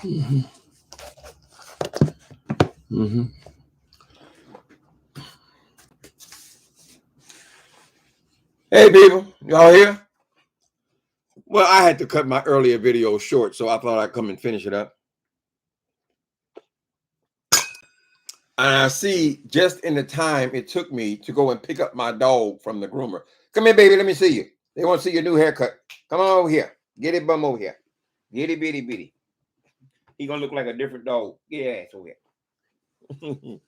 Mm-hmm. Mm-hmm. Hey, people, y'all here? Well, I had to cut my earlier video short, so I thought I'd come and finish it up. And I see just in the time it took me to go and pick up my dog from the groomer. Come here, baby, let me see you. They want to see your new haircut. Come on over here. Get it, bum over here. Get it, bitty, bitty. He gonna look like a different dog. Get your ass over here.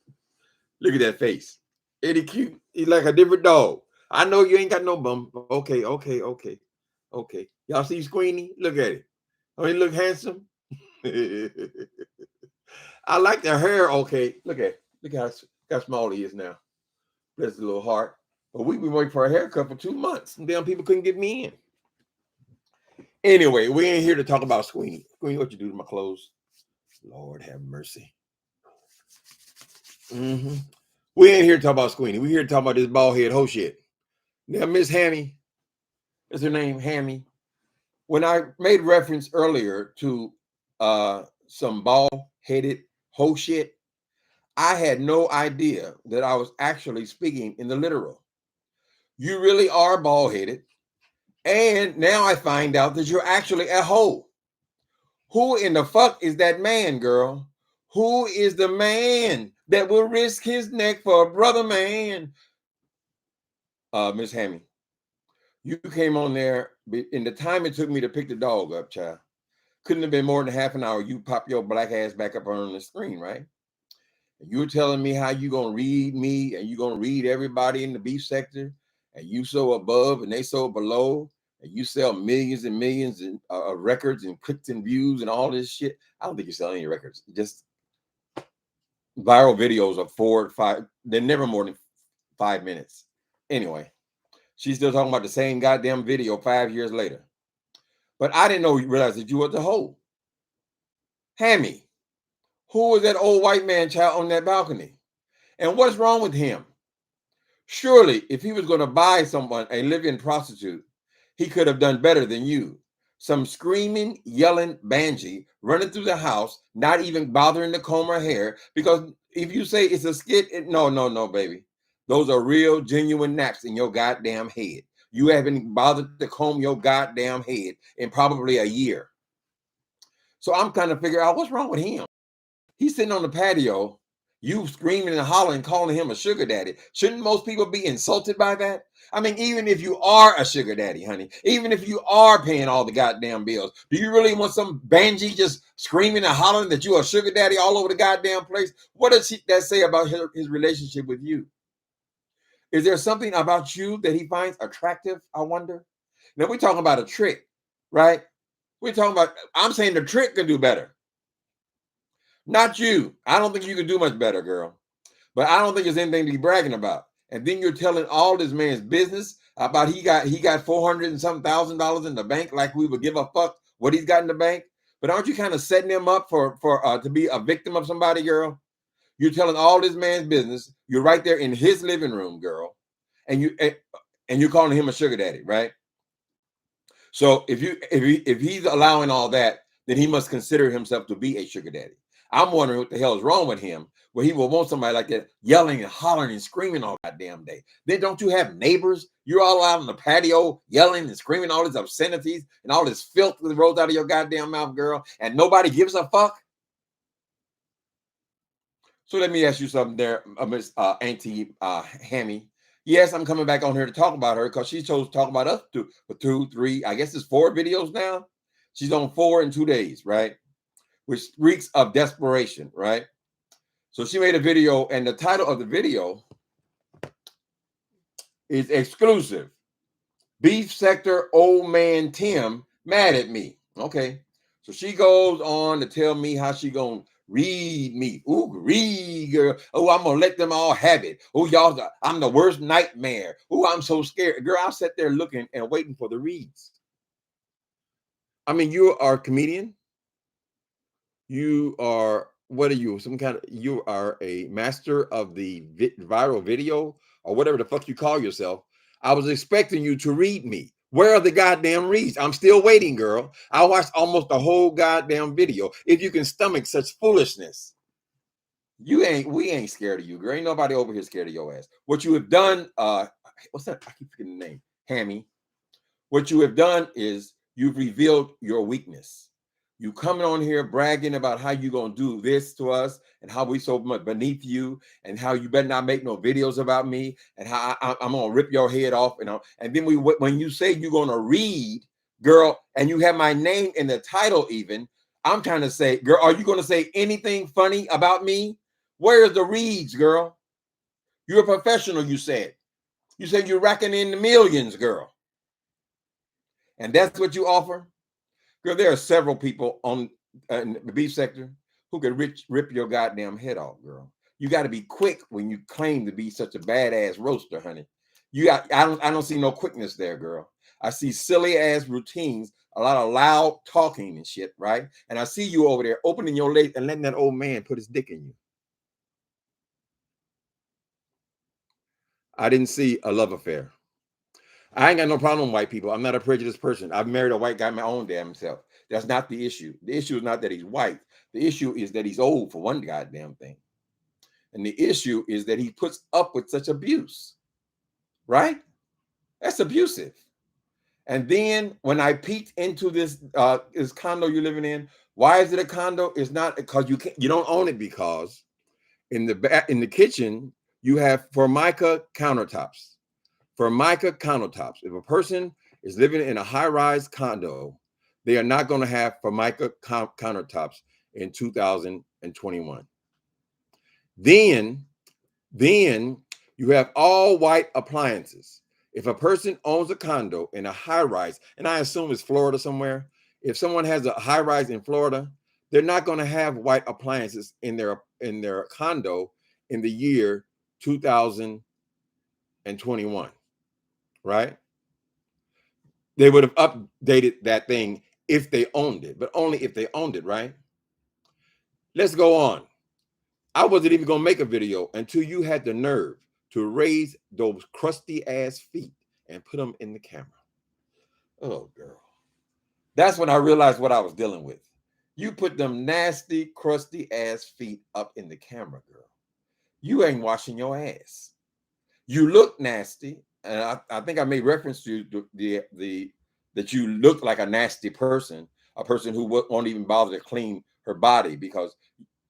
Look at that face. Ain't he cute? He's like a different dog. I know you ain't got no bum. Okay. Y'all see Squeenie? Look at it. Oh, he look handsome. I like the hair. Okay, look how small he is now. Bless his little heart. But we've been waiting for a haircut for 2 months, and damn people couldn't get me in. Anyway, we ain't here to talk about Squeenie. Squeenie, what you do to my clothes? Lord have mercy. Mm-hmm. We ain't here to talk about Squeenie. We here to talk about this bald head hoe shit. Now, Miss Hammy, is her name Hammy? When I made reference earlier to some bald-headed hoe shit, I had no idea that I was actually speaking in the literal. You really are bald-headed. And now I find out that you're actually a hoe. Who in the fuck is that man, girl? Who is the man that will risk his neck for a brother man? Miss Hammy, you came on there in the time it took me to pick the dog up, child. Couldn't have been more than half an hour. You pop your black ass back up on the screen, right? You were telling me how you gonna read me and you gonna read everybody in the beef sector, and you so above and they so below, and you sell millions and millions of records and clicks and views and all this shit. I don't think you sell any records. Just viral videos of 4 or 5. They're never more than 5 minutes. Anyway, she's still talking about the same goddamn video 5 years later. But I didn't realize that you were the hoe. Hammy. Who was that old white man child on that balcony? And what's wrong with him? Surely, if he was going to buy someone a live-in prostitute, he could have done better than you. Some screaming, yelling banshee running through the house, not even bothering to comb her hair. Because if you say it's a skit, no, baby. Those are real, genuine naps in your goddamn head. You haven't bothered to comb your goddamn head in probably a year. So I'm trying to figure out what's wrong with him. He's sitting on the patio, you screaming and hollering, calling him a sugar daddy. Shouldn't most people be insulted by that? I mean, even if you are a sugar daddy, honey, even if you are paying all the goddamn bills, do you really want some banshee just screaming and hollering that you're a sugar daddy all over the goddamn place? What does that say about his relationship with you? Is there something about you that he finds attractive, I wonder? Now, we're talking about a trick, right? We're talking about, I'm saying the trick can do better. Not you. I don't think you can do much better, girl. But I don't think there's anything to be bragging about. And then you're telling all this man's business about he got $400 and some $1,000 in the bank, like we would give a fuck what he's got in the bank. But aren't you kind of setting him up for to be a victim of somebody, girl? You're telling all this man's business. You're right there in his living room, girl, and you're calling him a sugar daddy, right? So if he's allowing all that, then he must consider himself to be a sugar daddy. I'm wondering what the hell is wrong with him, where he will want somebody like that yelling and hollering and screaming all goddamn day. Then don't you have neighbors? You're all out on the patio yelling and screaming all these obscenities and all this filth that rolls out of your goddamn mouth, girl, and nobody gives a fuck? So let me ask you something there, Miss Auntie Hammy. Yes, I'm coming back on here to talk about her because she chose to talk about us for 2, 3, I guess it's 4 videos now. She's on 4 in 2 days, right? Which reeks of desperation, right? So she made a video, and the title of the video is exclusive. Beef sector old man Tim mad at me. Okay. So she goes on to tell me how she gonna read me. Ooh, read, girl. Oh, I'm gonna let them all have it. Oh, y'all, I'm the worst nightmare. Oh, I'm so scared. Girl, I sat there looking and waiting for the reads. I mean, you are a comedian. You are, what are you? You are a master of the viral video or whatever the fuck you call yourself. I was expecting you to read me. Where are the goddamn reads? I'm still waiting, girl. I watched almost the whole goddamn video. If you can stomach such foolishness, we ain't scared of you, girl. Ain't nobody over here scared of your ass. What you have done, what's that? I keep forgetting the name. Hammy. What you have done is you've revealed your weakness. You coming on here bragging about how you gonna do this to us and how we so much beneath you and how you better not make no videos about me and how I'm gonna rip your head off and then when you say you're gonna read, girl, and you have my name in the title even, I'm trying to say, girl, are you gonna say anything funny about me? Where's the reads, girl? You're a professional, you said. You said you're racking in the millions, girl. And that's what you offer? Girl, there are several people on in the beef sector who could rip your goddamn head off, girl. You got to be quick when you claim to be such a badass roaster, honey. I don't see no quickness there, girl. I see silly ass routines, a lot of loud talking and shit, right? And I see you over there opening your leg and letting that old man put his dick in you. I didn't see a love affair. I ain't got no problem with white people. I'm not a prejudiced person. I've married a white guy my own damn self. That's not the issue. The issue is not that he's white. The issue is that he's old for one goddamn thing. And the issue is that he puts up with such abuse. Right? That's abusive. And then when I peeked into this condo you're living in, why is it a condo? It's not because you don't own it, because in the kitchen you have Formica countertops. Formica countertops. If a person is living in a high-rise condo, they are not going to have Formica countertops in 2021. Then you have all white appliances. If a person owns a condo in a high-rise, and I assume it's Florida somewhere, if someone has a high-rise in Florida, they're not going to have white appliances in their condo in the year 2021. Right? They would have updated that thing if they owned it, but only if they owned it, right? Let's go on. I wasn't even going to make a video until you had the nerve to raise those crusty ass feet and put them in the camera. Oh, girl. That's when I realized what I was dealing with. You put them nasty, crusty ass feet up in the camera, girl. You ain't washing your ass. You look nasty. And I think I made reference to that you look like a nasty person, a person who won't even bother to clean her body, because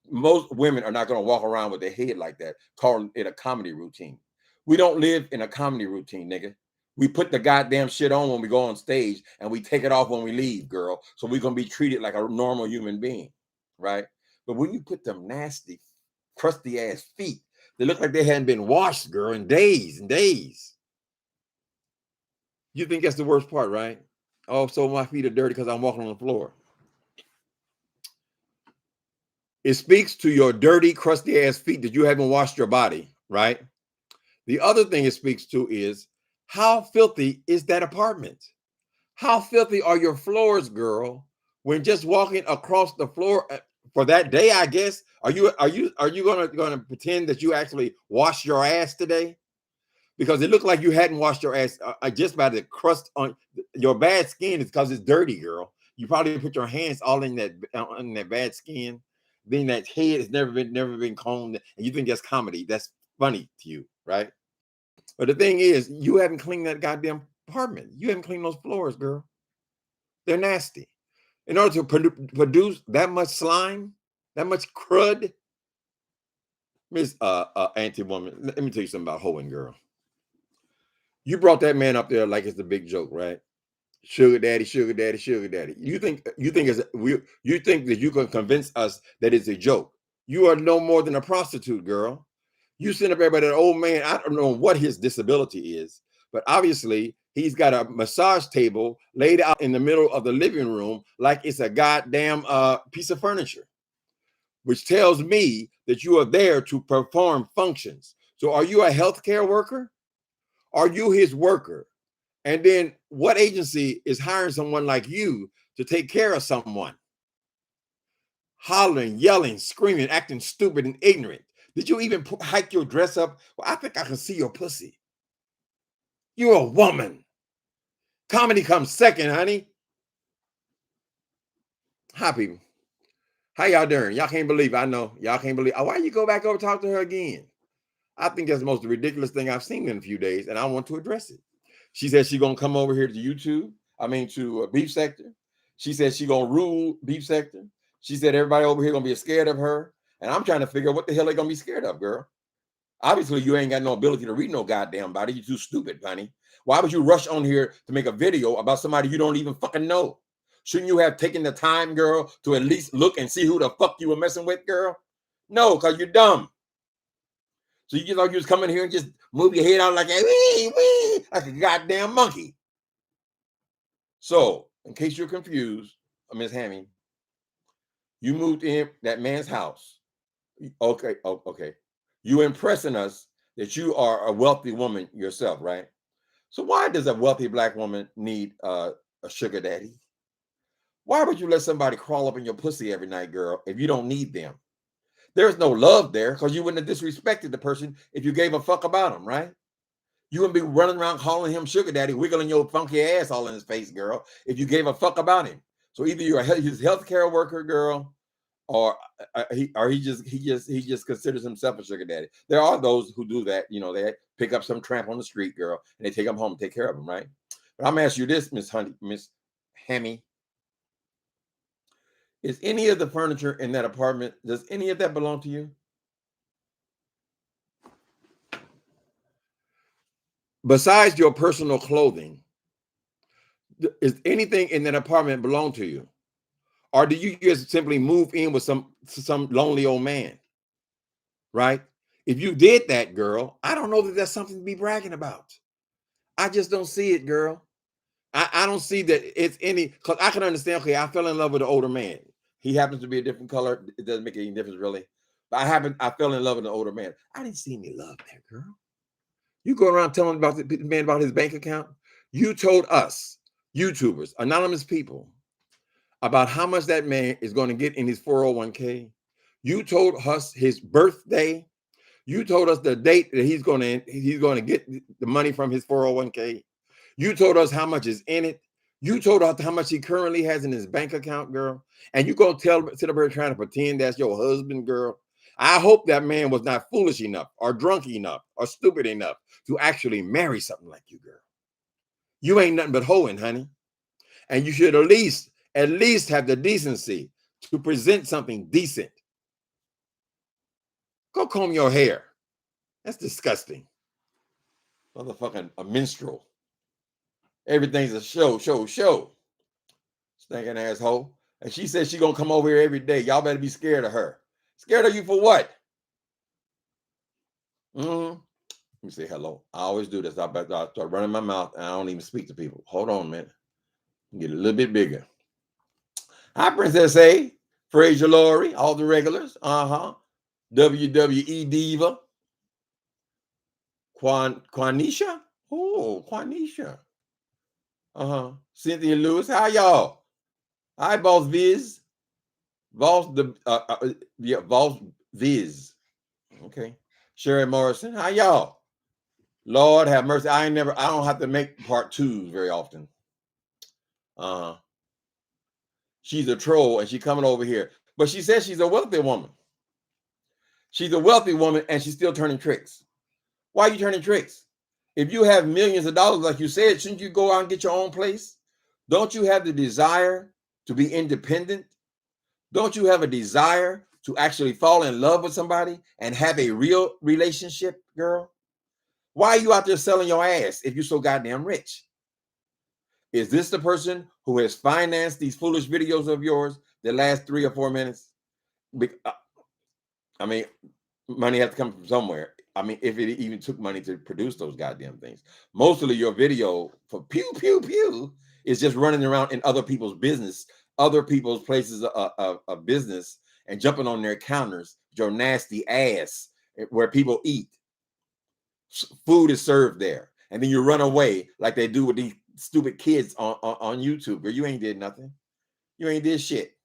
most women are not going to walk around with their head like that, calling it a comedy routine. We don't live in a comedy routine, nigga. We put the goddamn shit on when we go on stage and we take it off when we leave, girl. So we're going to be treated like a normal human being, right? But when you put them nasty, crusty ass feet, they look like they hadn't been washed, girl, in days and days. You think that's the worst part, right? Oh, so my feet are dirty because I'm walking on the floor. It speaks to your dirty, crusty ass feet that you haven't washed your body, right? The other thing it speaks to is, how filthy is that apartment? How filthy are your floors, girl? When just walking across the floor for that day, I guess, are you gonna pretend that you actually washed your ass today? Because it looked like you hadn't washed your ass just by the crust on your bad skin. Is because it's dirty, girl. You probably put your hands all in that bad skin. Then that head has never been combed, and you think that's comedy. That's funny to you, right? But the thing is, you haven't cleaned that goddamn apartment. You haven't cleaned those floors, girl. They're nasty. In order to produce that much slime, that much crud, Miss Auntie Woman, let me tell you something about hoeing, girl. You brought that man up there like it's a big joke, right? Sugar daddy, sugar daddy, sugar daddy. You think you think that you can convince us that it's a joke? You are no more than a prostitute, girl. You send up everybody, that old man. I don't know what his disability is, but obviously he's got a massage table laid out in the middle of the living room like it's a goddamn piece of furniture, which tells me that you are there to perform functions. So are you a healthcare worker? Are you his worker? And then what agency is hiring someone like you to take care of someone? Hollering, yelling, screaming, acting stupid and ignorant. Did you even hike your dress up? Well, I think I can see your pussy. You're a woman. Comedy comes second, honey. Hi, people. How y'all doing? Y'all can't believe it. I know. Y'all can't believe it. Why you go back over and talk to her again? I think that's the most ridiculous thing I've seen in a few days, and I want to address it. She said she's going to come over here to YouTube. To Beef Sector. She said she's going to rule Beef Sector. She said everybody over here going to be scared of her. And I'm trying to figure out what the hell they going to be scared of, girl. Obviously, you ain't got no ability to read no goddamn body. You're too stupid, honey. Why would you rush on here to make a video about somebody you don't even fucking know? Shouldn't you have taken the time, girl, to at least look and see who the fuck you were messing with, girl? No, because you're dumb. So you thought you was coming here and just move your head out like a goddamn monkey. So, in case you're confused, Miss Hammy, you moved in that man's house. Okay. You impressing us that you are a wealthy woman yourself, right? So why does a wealthy black woman need a sugar daddy? Why would you let somebody crawl up in your pussy every night, girl, if you don't need them? There's no love there because you wouldn't have disrespected the person if you gave a fuck about him, right? You wouldn't be running around calling him sugar daddy, wiggling your funky ass all in his face, girl, if you gave a fuck about him. So either you're his healthcare worker, girl, or he just considers himself a sugar daddy. There are those who do that. You know, they pick up some tramp on the street, girl, and they take him home and take care of him, right? But I'm gonna ask you this, Miss Hammy. Is any of the furniture in that apartment, does any of that belong to you? Besides your personal clothing, is anything in that apartment belong to you? Or do you just simply move in with some lonely old man? Right? If you did that, girl, I don't know that that's something to be bragging about. I just don't see it, girl. I don't see that it's any, because I can understand, okay, I fell in love with an older man. He happens to be a different color. It doesn't make any difference, really. But I fell in love with an older man. I didn't see any love there, girl. You go around telling about the man about his bank account. You told us, YouTubers, anonymous people, about how much that man is going to get in his 401k. You told us his birthday. You told us the date that he's going to get the money from his 401k. You told us how much is in it. You told us how much he currently has in his bank account, girl. And you gonna sit up here trying to pretend that's your husband, girl. I hope that man was not foolish enough or drunk enough or stupid enough to actually marry something like you, girl. You ain't nothing but hoeing, honey. And you should at least have the decency to present something decent. Go comb your hair. That's disgusting. Motherfucking a minstrel. Everything's a show. Stinking asshole. And she said she gonna come over here every day. Y'all better be scared of her. Scared of you for what? Let me say hello. I always do this. I start running my mouth and I don't even speak to people. Hold on a minute. Get a little bit bigger. Hi, Princess A. Fraser Laurie, all the regulars. WWE Diva. Quanisha. Oh, Quanisha. Cynthia Lewis. How y'all? Hi, Boss Viz. Boss Viz. Okay. Sherry Morrison. How y'all? Lord have mercy. I don't have to make part twos very often. She's a troll and she's coming over here. But she says she's a wealthy woman. She's a wealthy woman and she's still turning tricks. Why are you turning tricks? If you have millions of dollars, like you said, shouldn't you go out and get your own place? Don't you have the desire to be independent? Don't you have a desire to actually fall in love with somebody and have a real relationship, girl? Why are you out there selling your ass if you're so goddamn rich? Is this the person who has financed these foolish videos of yours that last 3 or 4 minutes? I mean, money has to come from somewhere. I mean, if it even took money to produce those goddamn things. Mostly your video for pew, pew, pew is just running around in other people's business, other people's places of business and jumping on their counters, your nasty ass where people eat. Food is served there. And then you run away like they do with these stupid kids on YouTube. Girl, you ain't did nothing. You ain't did shit.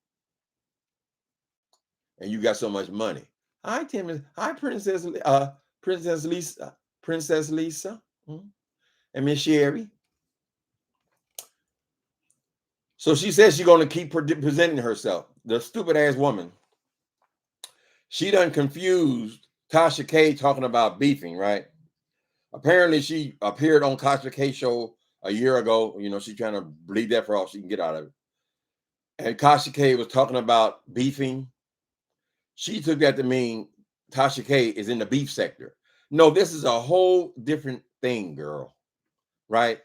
And you got so much money. Hi, Tim. Hi, Princess Lisa. And Miss Sherry. So she says she's going to keep presenting herself. The stupid ass woman. She done confused Tasha K talking about beefing, right? Apparently, she appeared on Tasha K show a year ago. You know, she's trying to bleed that for all she can get out of it. And Tasha K was talking about beefing. She took that to mean Tasha K is in the beef sector. No, this is a whole different thing, girl. Right?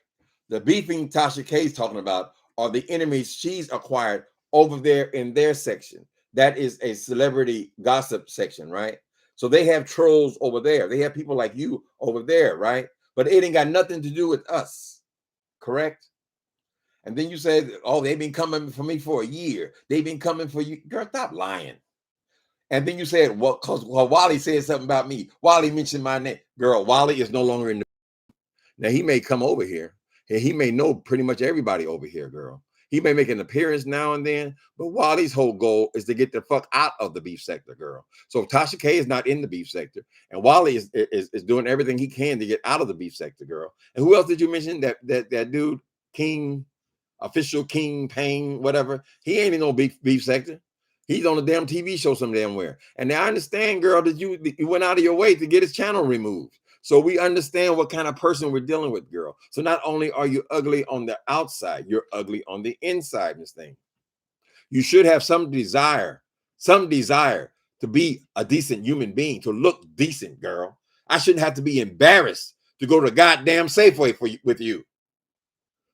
The beefing Tasha K is talking about are the enemies she's acquired over there in their section. That is a celebrity gossip section, right? So they have trolls over there. They have people like you over there, right? But it ain't got nothing to do with us, correct? And then you said, oh, they've been coming for me for a year. They've been coming for you. Girl, stop lying. And then you said, well, because Wally said something about me. Wally mentioned my name. Girl, Wally is no longer in the. Now, he may come over here. And he may know pretty much everybody over here, girl. He may make an appearance now and then, but Wally's whole goal is to get the fuck out of the beef sector, girl. So if Tasha K is not in the beef sector, and Wally is doing everything he can to get out of the beef sector, girl. And who else did you mention? That dude, King, official King Payne, whatever. He ain't in no beef sector. He's on a damn TV show some damn where. And now I understand, girl, that you went out of your way to get his channel removed. So we understand what kind of person we're dealing with, girl. So not only are you ugly on the outside, you're ugly on the inside, Miss Thing. You should have some desire to be a decent human being, to look decent, girl. I shouldn't have to be embarrassed to go to goddamn Safeway with you.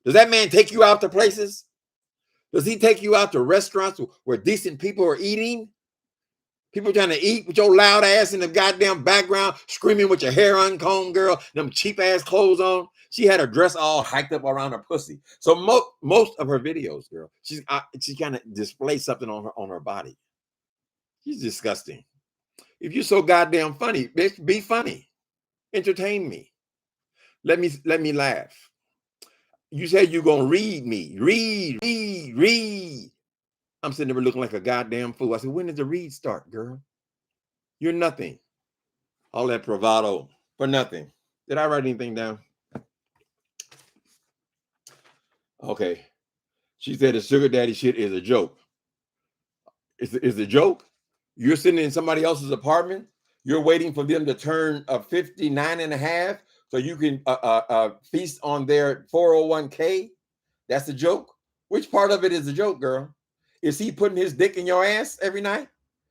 Does that man take you out to places? Does he take you out to restaurants where decent people are eating? People trying to eat with your loud ass in the goddamn background, screaming with your hair uncombed, girl, them cheap ass clothes on. She had her dress all hiked up around her pussy. So most of her videos, girl, she kind of displays something on her body. She's disgusting. If you're so goddamn funny, bitch, be funny. Entertain me. Let me laugh. You said you're gonna read me. Read. I'm sitting there looking like a goddamn fool. I said, when did the read start, girl? You're nothing. All that bravado for nothing. Did I write anything down? Okay. She said the sugar daddy shit is a joke. Is a joke? You're sitting in somebody else's apartment. You're waiting for them to turn 59 and a half so you can feast on their 401k. That's a joke. Which part of it is a joke, girl? Is he putting his dick in your ass every night?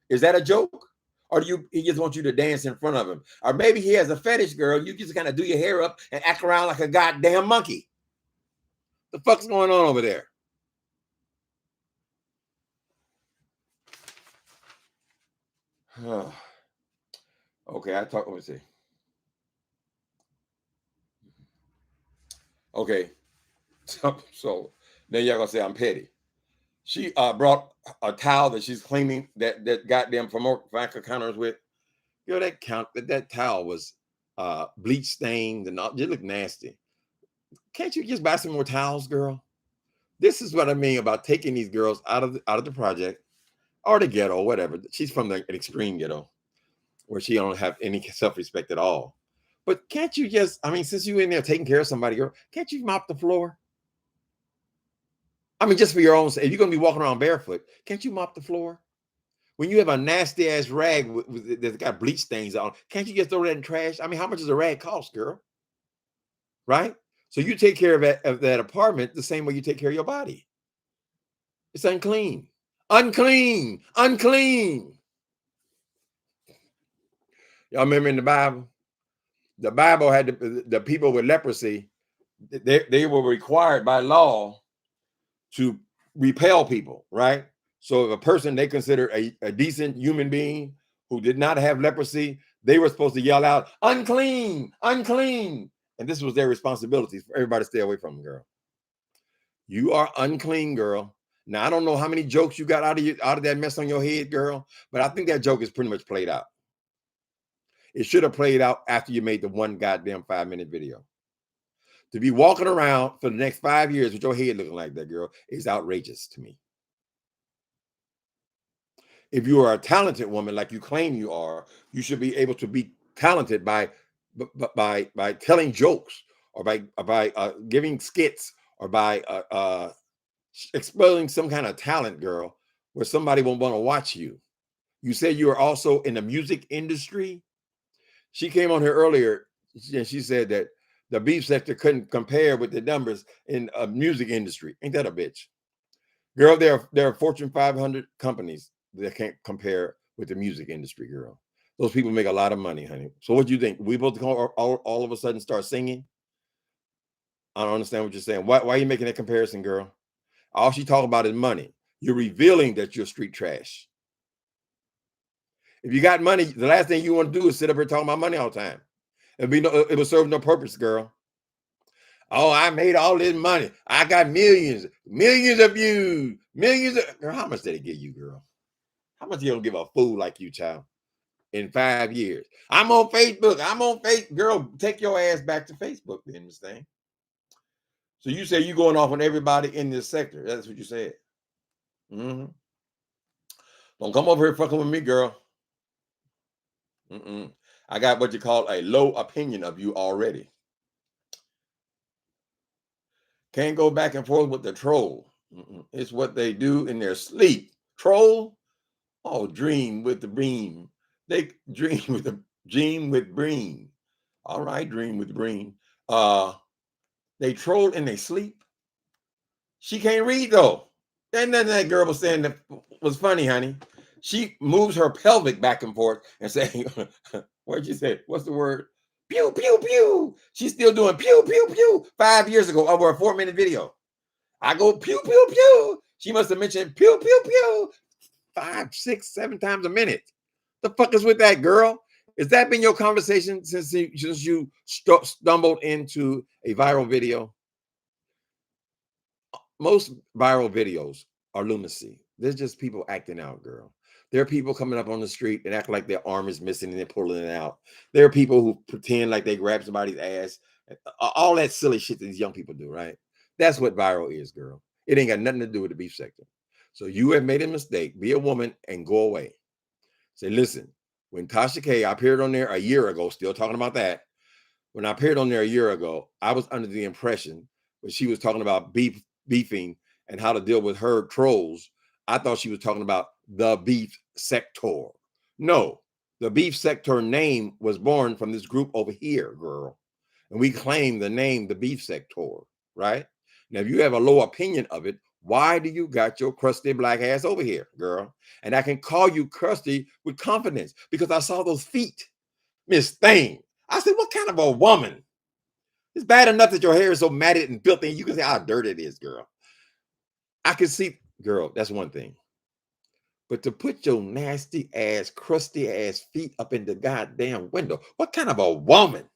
Is that a joke? Or he just wants you to dance in front of him? Or maybe he has a fetish, girl. You just kind of do your hair up and act around like a goddamn monkey. The fuck's going on over there? Okay, let me see. Okay. So then y'all gonna say I'm petty. She brought a towel that she's claiming that goddamn promote bank accounters with. You know, that towel was bleach stained and all, it looked nasty. Can't you just buy some more towels, girl? This is what I mean about taking these girls out of the project or the ghetto, or whatever. She's from an extreme ghetto where she don't have any self-respect at all. But can't you just, I mean, since you in there taking care of somebody, girl, can't you mop the floor? I mean, just for your own sake. If you're gonna be walking around barefoot, can't you mop the floor? When you have a nasty ass rag that's got bleach stains on, can't you just throw that in trash? I mean, how much does a rag cost, girl? Right? So you take care of that apartment the same way you take care of your body. It's unclean. Unclean. Unclean. Y'all remember in the Bible? The Bible had the people with leprosy, they were required by law to repel people, right? So if a person they consider a decent human being who did not have leprosy, they were supposed to yell out, unclean, unclean. And this was their responsibility for everybody to stay away from them, girl. You are unclean, girl. Now, I don't know how many jokes you got out of that mess on your head, girl, but I think that joke is pretty much played out. It should have played out after you made the one goddamn 5-minute video. To be walking around for the next 5 years with your head looking like that, girl, is outrageous to me. If you are a talented woman like you claim you are, you should be able to be talented by telling jokes or by giving skits or by exploiting some kind of talent, girl, where somebody won't want to watch you. You said you are also in the music industry. She came on here earlier and she said that the beef sector couldn't compare with the numbers in a music industry. Ain't that a bitch? Girl, there are Fortune 500 companies that can't compare with the music industry, girl. Those people make a lot of money, honey. So what do you think? We both all of a sudden start singing? I don't understand what you're saying. Why are you making that comparison, girl? All she talking about is money. You're revealing that you're street trash. If you got money, the last thing you want to do is sit up here talking about money all the time. It will serve no purpose, girl. Oh, I made all this money. I got millions of views, girl. How much did it give you, girl? How much you don't give a fool like you, child? In 5 years, I'm on Facebook. Girl, take your ass back to Facebook. Then this thing. So you say you going off on everybody in this sector? That's what you said. Mm-hmm. Don't come over here fucking with me, girl. Mm-mm. I got what you call a low opinion of you already. Can't go back and forth with the troll. Mm-mm. It's what they do in their sleep. Troll? Oh, dream with the beam. They dream with Breen. All right, dream with Breen. They troll in their sleep. She can't read though. That nothing that girl was saying that was funny, honey. She moves her pelvic back and forth and saying, what'd you say? What's the word? Pew, pew, pew. She's still doing pew, pew, pew 5 years ago over a 4-minute video. I go pew, pew, pew. She must have mentioned pew, pew, pew 5, 6, 7 times a minute. The fuck is with that, girl? Has that been your conversation since you stumbled into a viral video? Most viral videos are lunacy. There's just people acting out, girl. There are people coming up on the street and act like their arm is missing and they're pulling it out. There are people who pretend like they grab somebody's ass. All that silly shit that these young people do, right? That's what viral is, girl. It ain't got nothing to do with the beef sector. So you have made a mistake. Be a woman and go away. Say, listen, when Tasha K, I appeared on there a year ago, still talking about that. When I appeared on there a year ago, I was under the impression when she was talking about beefing and how to deal with her trolls, I thought she was talking about the beef sector. No, the beef sector name was born from this group over here, girl. And we claim the name the beef sector, right? Now, if you have a low opinion of it, why do you got your crusty black ass over here, girl? And I can call you crusty with confidence because I saw those feet. Miss Thing. I said, what kind of a woman? It's bad enough that your hair is so matted and filthy. And you can see how dirty it is, girl. I can see, girl, that's one thing. But to put your nasty ass, crusty ass feet up in the goddamn window, what kind of a woman?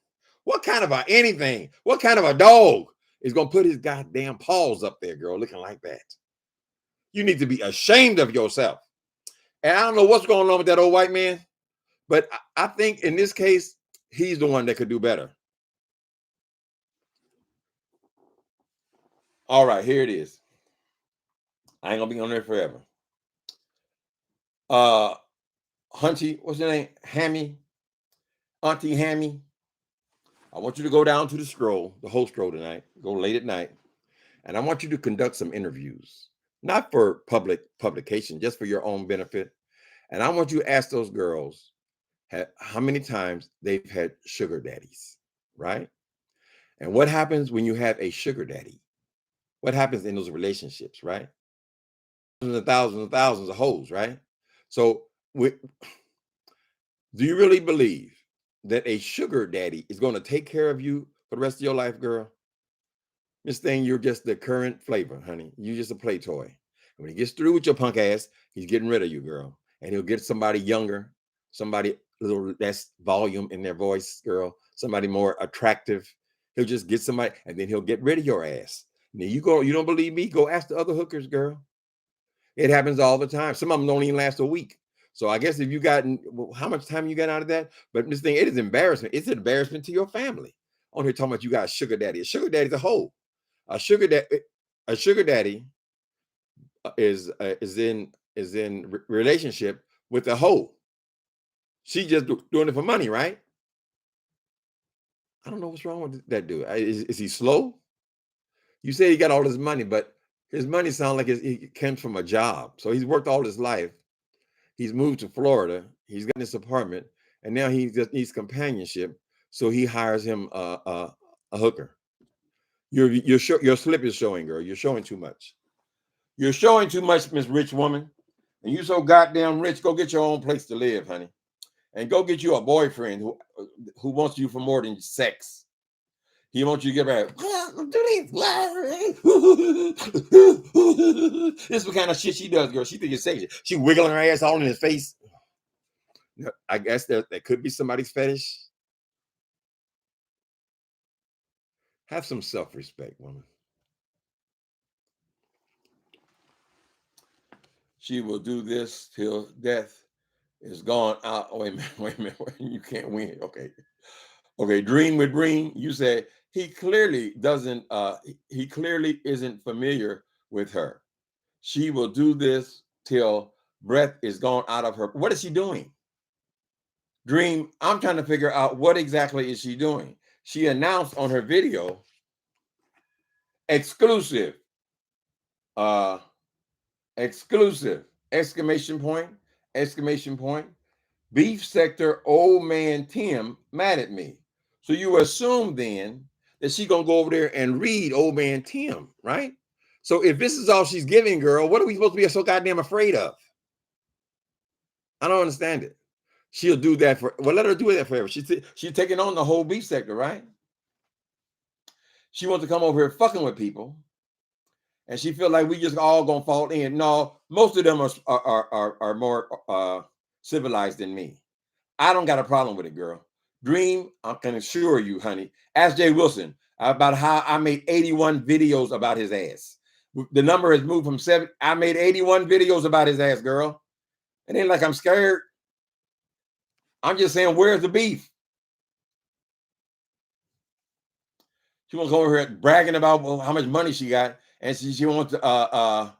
What kind of a anything? What kind of a dog is going to put his goddamn paws up there, girl, looking like that? You need to be ashamed of yourself. And I don't know what's going on with that old white man, but I think in this case, he's the one that could do better. All right, here it is. I ain't gonna be on there forever. Hunty, what's your name? Hammy, Auntie Hammy. I want you to go down to the whole stroll tonight. Go late at night, and I want you to conduct some interviews, not for publication, just for your own benefit. And I want you to ask those girls how many times they've had sugar daddies, right? And what happens when you have a sugar daddy? What happens in those relationships, right? Thousands and thousands of hoes, right? So, do you really believe that a sugar daddy is going to take care of you for the rest of your life, girl? Miss Thing, you're just the current flavor, honey. You're just a play toy. And when he gets through with your punk ass, he's getting rid of you, girl. And he'll get somebody younger, somebody a little less volume in their voice, girl, somebody more attractive. He'll just get somebody, and then he'll get rid of your ass. Now you don't believe me? Go ask the other hookers, girl. It happens all the time. Some of them don't even last a week. So I guess if you got how much time you got out of that, but this thing, it is embarrassment. It's an embarrassment to your family. On here talking about you got a sugar daddy. A sugar daddy's a hoe. A sugar daddy is in relationship with a hoe. She just doing it for money, right? I don't know what's wrong with that dude. Is he slow? You say he got all this money, but His money sounds like it came from a job. So he's worked all his life. He's moved to Florida. He's got this apartment, and now he just needs companionship. So he hires him a hooker. Your slip is showing, girl. You're showing too much. You're showing too much, Miss Rich Woman. And you so goddamn rich. Go get your own place to live, honey, and go get you a boyfriend who wants you for more than sex. He wants you to get back. This is what kind of shit she does, girl. She thinks it's sexy. She wiggling her ass all in his face. I guess that could be somebody's fetish. Have some self-respect, woman. She will do this till death is gone out. Oh, wait a minute. You can't win. Okay. Dream with Green. You said he clearly doesn't. He clearly isn't familiar with her. She will do this till breath is gone out of her. What is she doing? Dream, I'm trying to figure out what exactly is she doing. She announced on her video, exclusive, exclamation point, beef sector old man Tim mad at me. So you assume then that she gonna go over there and read old man Tim, right? So if this is all she's giving, girl, what are we supposed to be so goddamn afraid of? I don't understand it. She'll do that let her do that forever. She's taking on the whole beef sector, right? She wants to come over here fucking with people, and she feel like we just all gonna fall in. No, most of them are more civilized than me. I don't got a problem with it, girl. Dream, I can assure you, honey. Ask Jay Wilson about how I made 81 videos about his ass. The number has moved from 7. I made 81 videos about his ass, girl. It ain't like I'm scared. I'm just saying, where's the beef? She wants to go over here bragging about how much money she got, and she wants to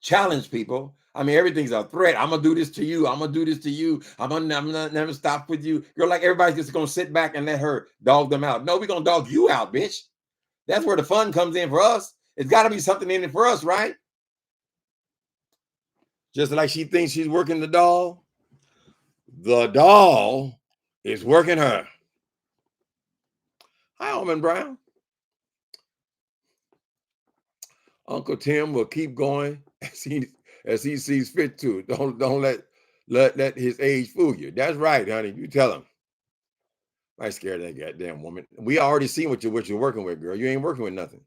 challenge people. I mean, everything's a threat. I'm gonna do this to you. I'm gonna do this to you. I'm gonna never stop with you. You're like everybody's just gonna sit back and let her dog them out. No, we're gonna dog you out, bitch. That's where the fun comes in for us. It's got to be something in it for us, right? Just like she thinks she's working the doll is working her. Hi, Almond Brown. Uncle Tim will keep going as he sees fit to. Don't let his age fool you. That's right, honey. You tell him. I scared that goddamn woman. We already seen what you're working with, girl. You ain't working with nothing.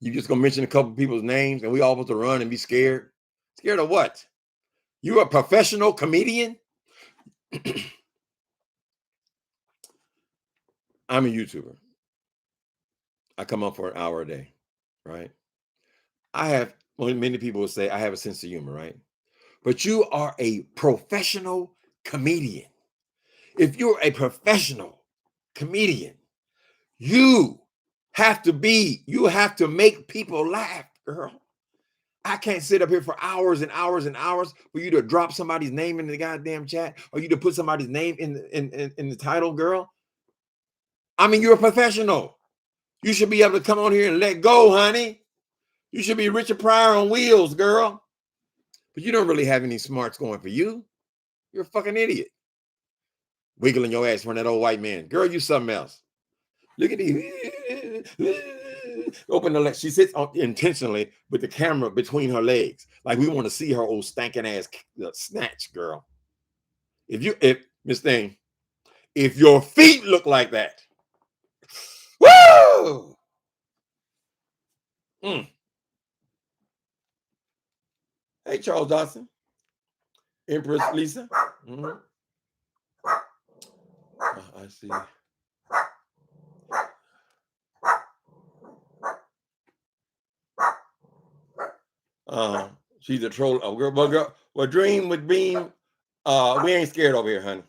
You just gonna mention a couple people's names and we all supposed to run and be scared. Scared of what? You a professional comedian? I'm a YouTuber. I come up for an hour a day, right? Many people will say I have a sense of humor, right? But you are a professional comedian. If you're a professional comedian, you have to make people laugh, girl. I can't sit up here for hours and hours and hours for you to drop somebody's name in the goddamn chat or you to put somebody's name in the title, girl. I mean, you're a professional. You should be able to come on here and let go, honey. You should be Richard Pryor on wheels, girl. But you don't really have any smarts going for you. You're a fucking idiot. Wiggling your ass for that old white man. Girl, you something else. Look at these. Open the leg. She sits intentionally with the camera between her legs. Like we want to see her old stanking ass snatch, girl. Miss Thing, if your feet look like that, woo! Hey, Charles Dawson. Empress Lisa. I see. She's a troll. Well, Dream with Beam. We ain't scared over here, honey.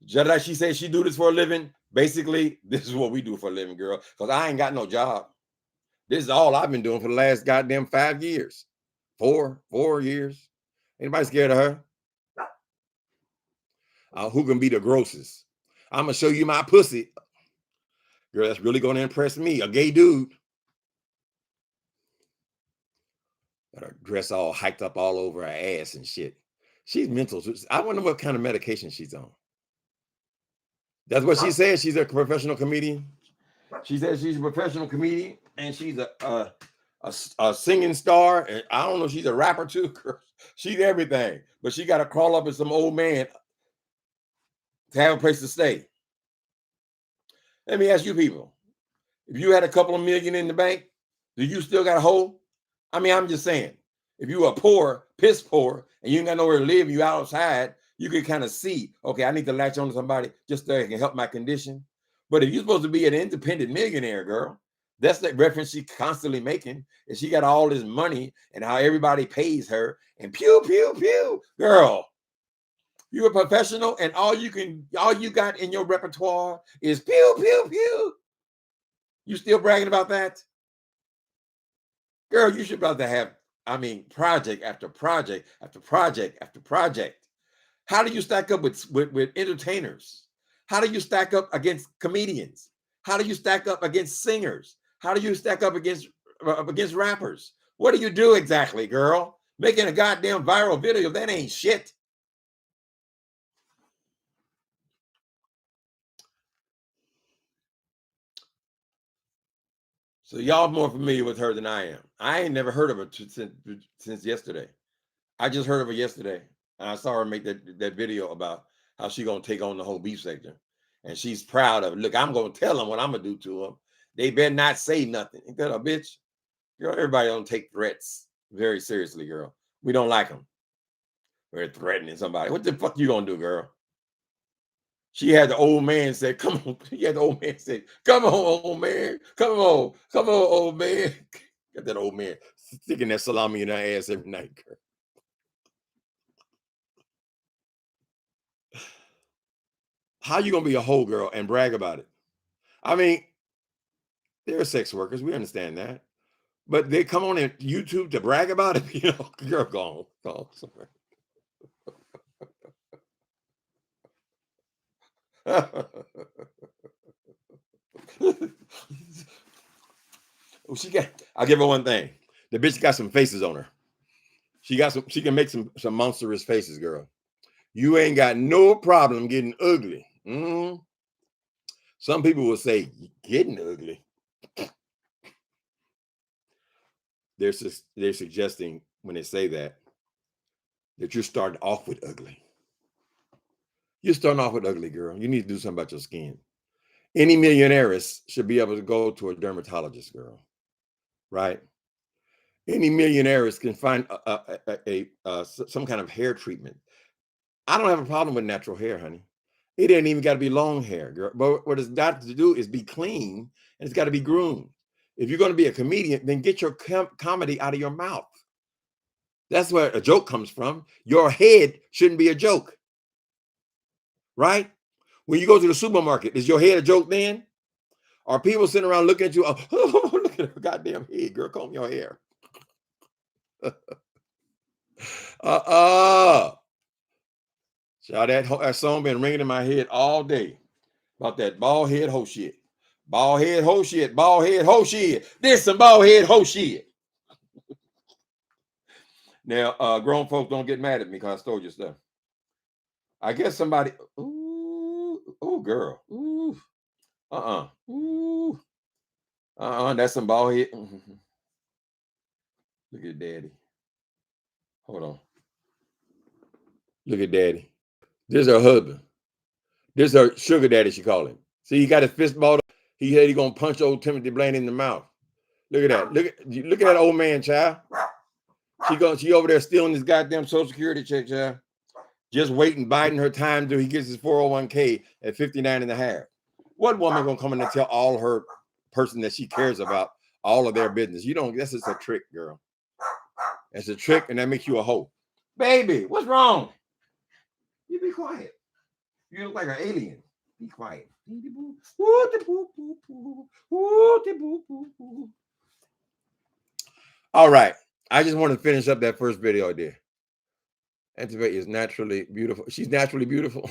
Just like she said she do this for a living. Basically, this is what we do for a living, girl. Because I ain't got no job. This is all I've been doing for the last goddamn 5 years. 4 years. Anybody scared of her? Who can be the grossest? I'm gonna show you my pussy. Girl, that's really gonna impress me. A gay dude. Got her dress all hiked up all over her ass and shit. She's mental. I wonder what kind of medication she's on. That's what she says. She's a professional comedian. She says she's a professional comedian and she's a singing star. And I don't know, she's a rapper too. She's everything. But she got to crawl up with some old man to have a place to stay. Let me ask you people, if you had a couple of million in the bank, do you still got a hole? I mean, I'm just saying, if you are poor, piss poor, and you ain't got nowhere to live, you outside, you can kind of see, okay, I need to latch on to somebody just so they can help my condition. But if you're supposed to be an independent millionaire, girl, that's the reference she's constantly making. And she got all this money and how everybody pays her and pew, pew, pew. Girl, you're a professional and all you got in your repertoire is pew, pew, pew. You still bragging about that? Girl, you should about to have, I mean, project after project after project after project. How do you stack up with entertainers? How do you stack up against comedians? How do you stack up against singers? How do you stack up against rappers? What do you do exactly, girl? Making a goddamn viral video, that ain't shit. So y'all more familiar with her than I am. I ain't never heard of her since yesterday. I just heard of her yesterday. And I saw her make that video about how she gonna take on the whole beef sector. And she's proud of it. Look, I'm gonna tell them what I'm gonna do to them. They better not say nothing. Ain't that a bitch? Girl, everybody don't take threats very seriously, girl. We don't like them. We're threatening somebody. What the fuck you gonna do, girl? She had the old man say, come on. She had the old man say, come on, old man. Come on, old man. Got that old man sticking that salami in her ass every night, girl. How you gonna be a whole girl and brag about it? I mean, they're sex workers. We understand that. But they come on YouTube to brag about it. You know, girl, go on. Sorry. Oh, I'll give her one thing. The bitch got some faces on her. She can make some monstrous faces, girl. You ain't got no problem getting ugly. Some people will say getting ugly. They're suggesting when they say that you're starting off with ugly. You're starting off with ugly, girl. You need to do something about your skin. Any millionaires should be able to go to a dermatologist, girl. Right? Any millionaires can find some kind of hair treatment. I don't have a problem with natural hair, honey. It ain't even got to be long hair, girl. But what it's got to do is be clean and it's got to be groomed. If you're going to be a comedian, then get your comedy out of your mouth. That's where a joke comes from. Your head shouldn't be a joke. Right? When you go to the supermarket, is your head a joke then? Are people sitting around looking at you? Oh, look at her goddamn head, girl. Comb your hair. Child, that song been ringing in my head all day about that bald head ho shit. Bald head ho shit. Bald head ho shit. This some bald head ho shit. Now, grown folks don't get mad at me because I stole your stuff. I guess somebody. Ooh, girl. Ooh. Ooh. That's some bald head. Look at daddy. Hold on. Look at daddy. This is her husband. This is her sugar daddy, she call him. See, he got his fist balled up. He said he gonna punch old Timothy Blaine in the mouth. Look at that. Look at that old man, child. She over there stealing his goddamn Social Security check, child. Just waiting, biding her time till he gets his 401k at 59 and a half. What woman gonna come in and tell all her person that she cares about all of their business? You don't, that's just a trick, girl. That's a trick, and that makes you a hoe. Baby, what's wrong? You be quiet. You look like an alien. Be quiet. All right. I just want to finish up that first video I did. Auntie is naturally beautiful. She's naturally beautiful.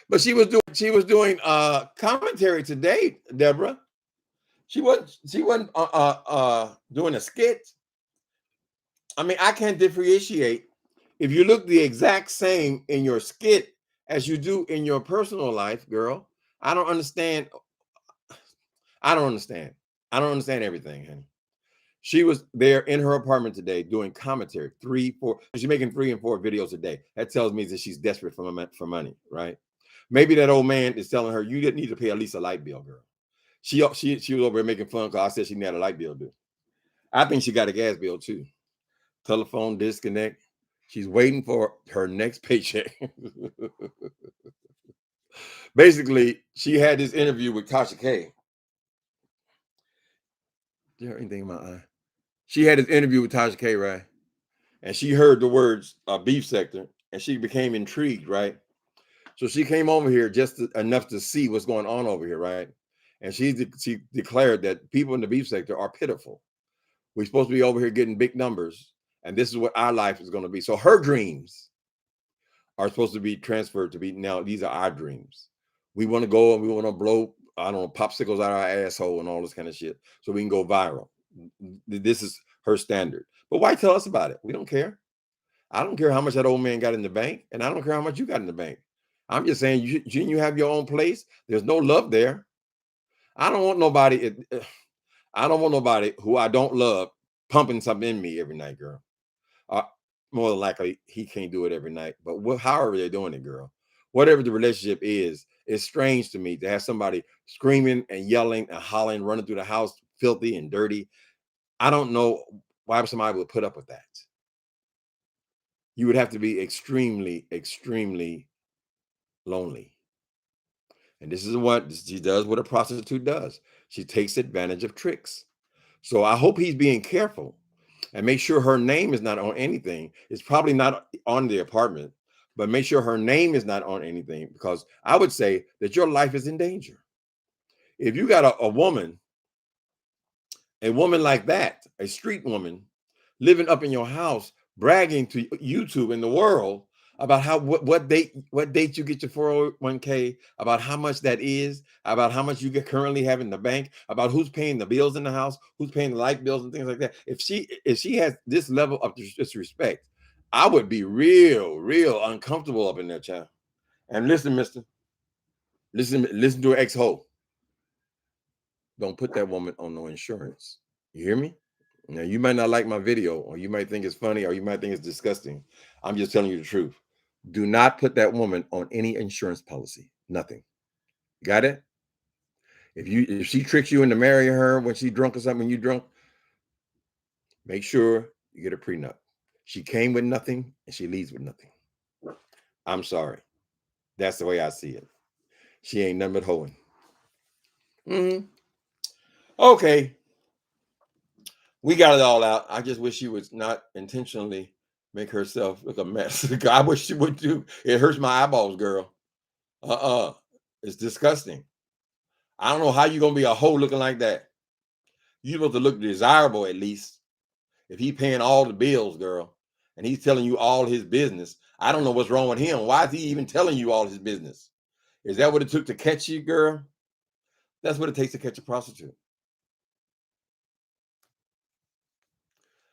But she was doing commentary today, Deborah. She wasn't doing a skit. I mean, I can't differentiate if you look the exact same in your skit as you do in your personal life, girl. I don't understand. I don't understand. I don't understand everything, honey. She was there in her apartment today doing commentary, 3, 4. She's making 3 and 4 videos a day. That tells me that she's desperate for money, right? Maybe that old man is telling her you need to pay at least a light bill, girl. She was over there making fun because I said she didn't have a light bill due. I think she got a gas bill too. Telephone disconnect. She's waiting for her next paycheck. Basically, she had this interview with Tasha K. Is there anything in my eye? She had this interview with Tasha K, right? And she heard the words beef sector, and she became intrigued, right? So she came over here just enough to see what's going on over here, right? And she declared that people in the beef sector are pitiful. We're supposed to be over here getting big numbers, and this is what our life is going to be. So her dreams are supposed to be transferred to be now. These are our dreams. We want to go and we want to blow, I don't know, popsicles out of our asshole and all this kind of shit so we can go viral. This is her standard. But why tell us about it? We don't care. I don't care how much that old man got in the bank, and I don't care how much you got in the bank. I'm just saying, you have your own place. There's no love there. I don't want nobody. I don't want nobody who I don't love pumping something in me every night, girl. More than likely, he can't do it every night. But however they're doing it, girl, whatever the relationship is, it's strange to me to have somebody screaming and yelling and hollering, running through the house, filthy and dirty. I don't know why somebody would put up with that. You would have to be extremely, extremely lonely. And this is what she does, what a prostitute does. She takes advantage of tricks. So I hope he's being careful and make sure her name is not on anything. It's probably not on the apartment, but make sure her name is not on anything, because I would say that your life is in danger. If you got a woman like that, a street woman, living up in your house, bragging to YouTube and the world about how what date you get your 401k, about how much that is, about how much you currently have in the bank, about who's paying the bills in the house, who's paying the light bills and things like that. If she has this level of disrespect, I would be real uncomfortable up in there, child. And listen, mister, listen to her ex-hoe. Don't put that woman on no insurance. You hear me? Now, you might not like my video, or you might think it's funny, or you might think it's disgusting. I'm just telling you the truth. Do not put that woman on any insurance policy. Nothing. Got it? If she tricks you into marrying her when she's drunk or something, you drunk, make sure you get a prenup. She came with nothing and she leaves with nothing. I'm sorry. That's the way I see it. She ain't nothing but hoeing. Okay. We got it all out. I just wish she would not intentionally make herself look a mess. I wish she would do. It hurts my eyeballs, girl. It's disgusting. I don't know how you're gonna be a hoe looking like that. You're supposed to look desirable at least. If he's paying all the bills, girl, and he's telling you all his business, I don't know what's wrong with him. Why is he even telling you all his business? Is that what it took to catch you, girl? That's what it takes to catch a prostitute.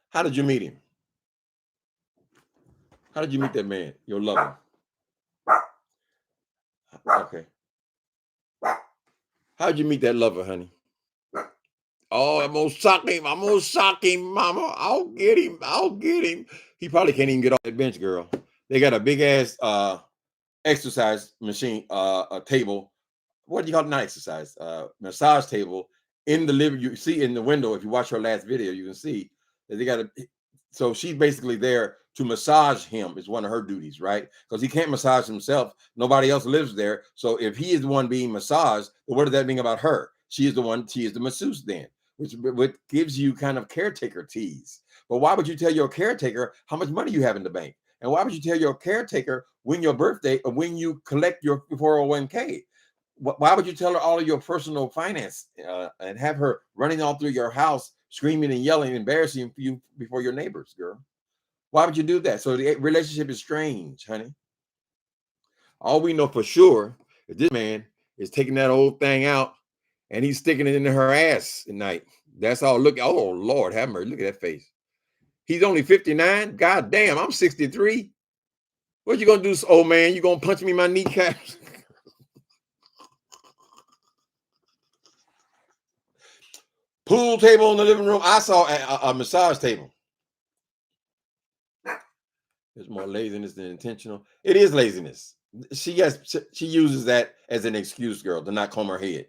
How did you meet him? How did you meet that man, your lover? Okay. How did you meet that lover, honey? Oh, I'm gonna suck him. I'm gonna suck him, mama. I'll get him. I'll get him. He probably can't even get off that bench, girl. They got a big ass exercise machine, a table. What do you call it? Not exercise, massage table in the living. You see in the window, if you watch her last video, you can see that they got a. So she's basically there to massage him. Is one of her duties, right? Because he can't massage himself. Nobody else lives there. So if he is the one being massaged, then what does that mean about her? She is the one. She is the masseuse then, which gives you kind of caretaker tease. But why would you tell your caretaker how much money you have in the bank? And why would you tell your caretaker when your birthday or when you collect your 401k? Why would you tell her all of your personal finance and have her running all through your house, screaming and yelling, embarrassing you before your neighbors, girl? Why would you do that? So the relationship is strange, honey. All we know for sure is this man is taking that old thing out and he's sticking it into her ass at night. That's all. Look, oh Lord, have mercy. Look at that face. He's only 59. God damn, I'm 63. What you gonna do, old man? You gonna punch me in my kneecaps? Pool table in the living room. I saw a massage table. There's more laziness than intentional. It is laziness. She uses that as an excuse, girl, to not comb her head.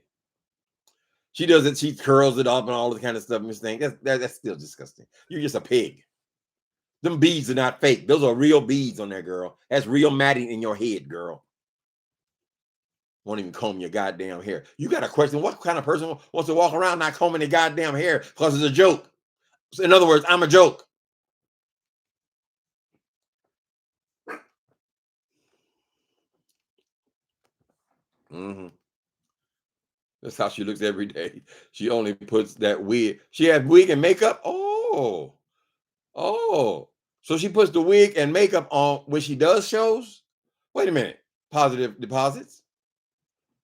She does it. She curls it up and all this kind of stuff. Miss Thing. That's still disgusting. You're just a pig. Them beads are not fake. Those are real beads on there, girl. That's real matting in your head, girl. Won't even comb your goddamn hair. You got a question. What kind of person wants to walk around not combing their goddamn hair because it's a joke? So in other words, I'm a joke. Mm-hmm. That's how she looks every day. She only puts that wig. She has wig and makeup. Oh. So she puts the wig and makeup on when she does shows? Wait a minute. Positive deposits?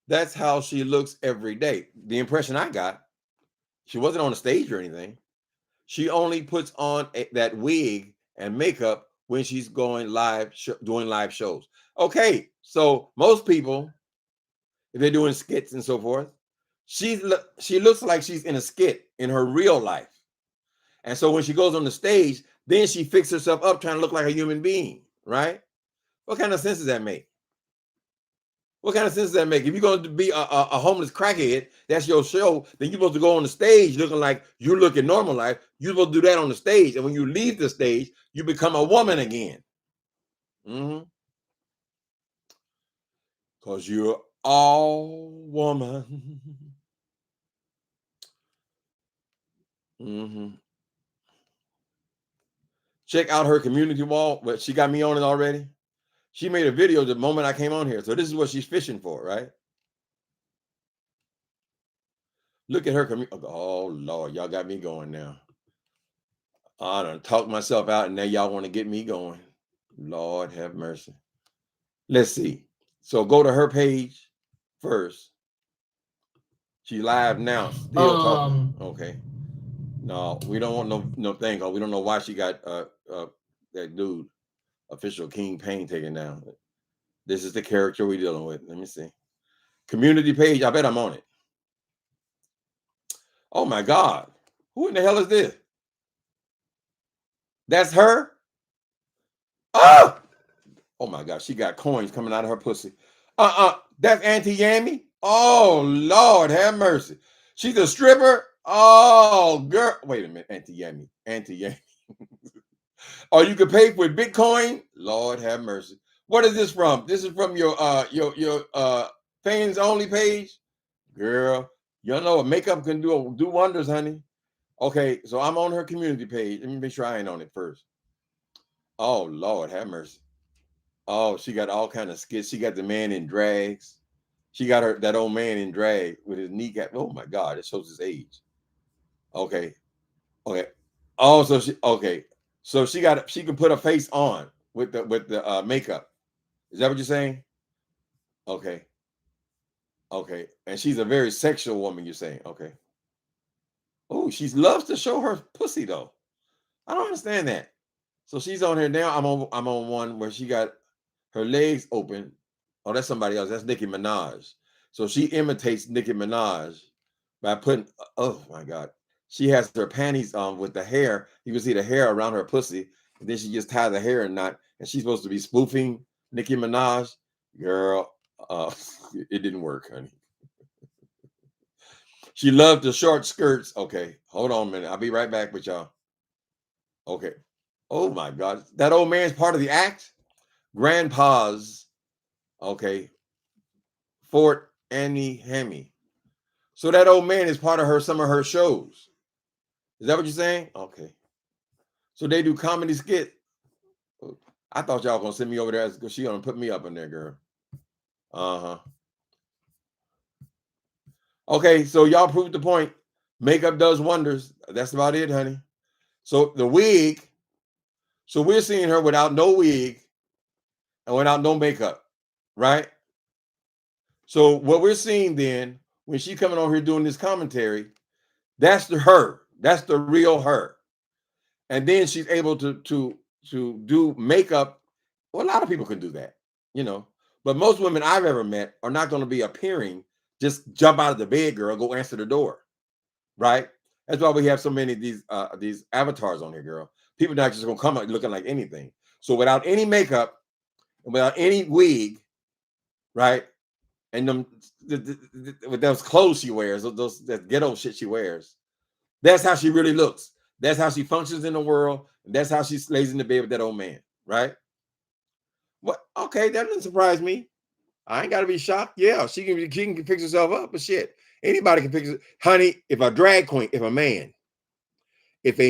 That's how she looks every day. The impression I got, she wasn't on the stage or anything. She only puts on that wig and makeup when she's going live, doing live shows. Okay, so most people, if they're doing skits and so forth, she looks like she's in a skit in her real life. And so when she goes on the stage, then she fixes herself up trying to look like a human being, right? What kind of sense does that make? What kind of sense does that make? If you're going to be a homeless crackhead, that's your show, then you're supposed to go on the stage looking like you're looking normal life. You're supposed to do that on the stage. And when you leave the stage, you become a woman again. Mm-hmm. Because you're all woman. Mm-hmm. Check out her community wall. But she got me on it already. She made a video the moment I came on here. So this is what she's fishing for, right? Look at her community. Oh, Lord, y'all got me going now. I done talked myself out, and now y'all want to get me going. Lord have mercy. Let's see. So go to her page first. She live now, still talking. Okay. No, we don't want no thing. We don't know why she got that dude, official King Pain, taken down. This is the character we're dealing with. Let me see. Community page. I bet I'm on it. Oh my God. Who in the hell is this? That's her? Oh! Oh my God. She got coins coming out of her pussy. That's Auntie Hammy? Oh Lord, have mercy. She's a stripper? Oh girl. Wait a minute, Auntie Hammy. Auntie Hammy. Oh, you can pay with Bitcoin? Lord have mercy. What is this from? This is from your fans only page? Girl, you know what makeup can do wonders, honey. Okay, so I'm on her community page. Let me make sure I ain't on it first. Oh Lord, have mercy. Oh, she got all kind of skits. She got the man in drags. She got that old man in drag with his kneecap. Oh my God, it shows his age. Okay. Oh, so she can put a face on with the makeup. Is that what you're saying? Okay. And she's a very sexual woman, you're saying. Okay. Oh, she loves to show her pussy though. I don't understand that. So she's on here now. I'm on one where she got her legs open. Oh, that's somebody else. That's Nicki Minaj. So she imitates Nicki Minaj by putting, oh my God. She has her panties on with the hair. You can see the hair around her pussy. And then she just ties the hair in knot. And she's supposed to be spoofing Nicki Minaj. Girl, it didn't work, honey. She loved the short skirts. Okay, hold on a minute. I'll be right back with y'all. Okay. Oh my God. That old man's part of the act? Grandpa's, okay, Fort Annie Hammy. So that old man is part of some of her shows. Is that what you're saying? Okay. So they do comedy skit. I thought y'all gonna send me over there because she gonna put me up in there, girl. Uh-huh. Okay, so y'all proved the point. Makeup does wonders. That's about it, honey. So the wig, so we're seeing her without no wig and without no makeup, right? So what we're seeing then, when she coming on here doing this commentary, that's her. That's the real her. And then she's able to do makeup. Well, a lot of people can do that, you know. But most women I've ever met are not going to be appearing, just jump out of the bed, girl, go answer the door. Right? That's why we have so many of these avatars on here, girl. People not just gonna come out looking like anything. So without any makeup and without any wig, right? And them with those clothes she wears, those that ghetto shit she wears, that's how she really looks. That's how she functions in the world. And that's how she lays in the bed with that old man, right? What? Okay, that doesn't surprise me. I ain't got to be shocked. Yeah, she can fix herself up, but shit, anybody can fix it. Honey, if a drag queen, if a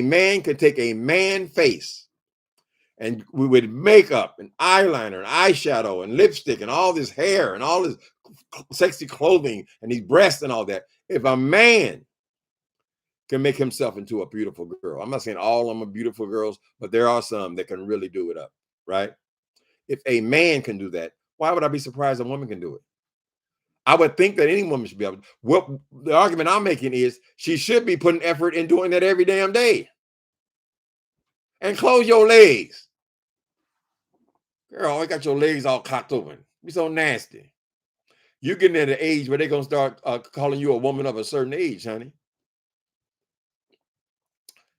man could take a man face and with makeup and eyeliner and eyeshadow and lipstick and all this hair and all this sexy clothing and these breasts and all that, if a man can make himself into a beautiful girl, I'm not saying all of them are beautiful girls, but there are some that can really do it up, right? If a man can do that, why would I be surprised a woman can do it? I would think that any woman should be able to. What the argument I'm making is she should be putting effort in doing that every damn day. And close your legs. Girl, I got your legs all cocked open. Be so nasty. You're getting at an age where they're going to start calling you a woman of a certain age, honey.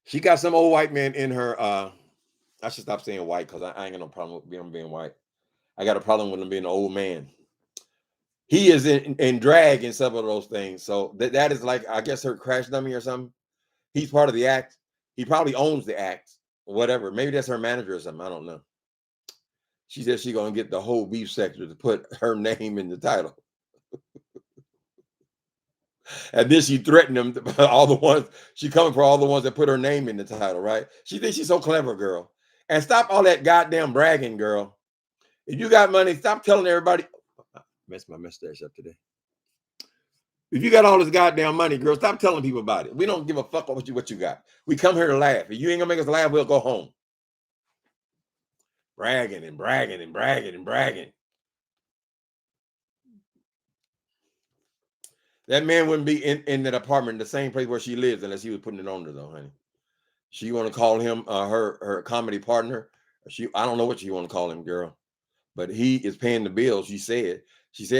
She got some old white man in her. I should stop saying white because I ain't got no problem with him being white. I got a problem with him being an old man. He is in drag in some of those things. So that is like, I guess, her crash dummy or something. He's part of the act. He probably owns the act or whatever. Maybe that's her manager or something. I don't know. She said she's going to get the whole beef sector to put her name in the title. And then she threatened them, all the ones, she coming for all the ones that put her name in the title, right? She thinks she's so clever, girl. And stop all that goddamn bragging, girl. If you got money, stop telling everybody. I messed my mustache up today. If you got all this goddamn money, girl, stop telling people about it. We don't give a fuck about what you got. We come here to laugh. If you ain't gonna make us laugh, we'll go home. Bragging and bragging and bragging and bragging. That man wouldn't be in that apartment, the same place where she lives, unless he was putting it on her, though, honey. She want to call him her comedy partner. I don't know what you want to call him, girl, but he is paying the bills. She said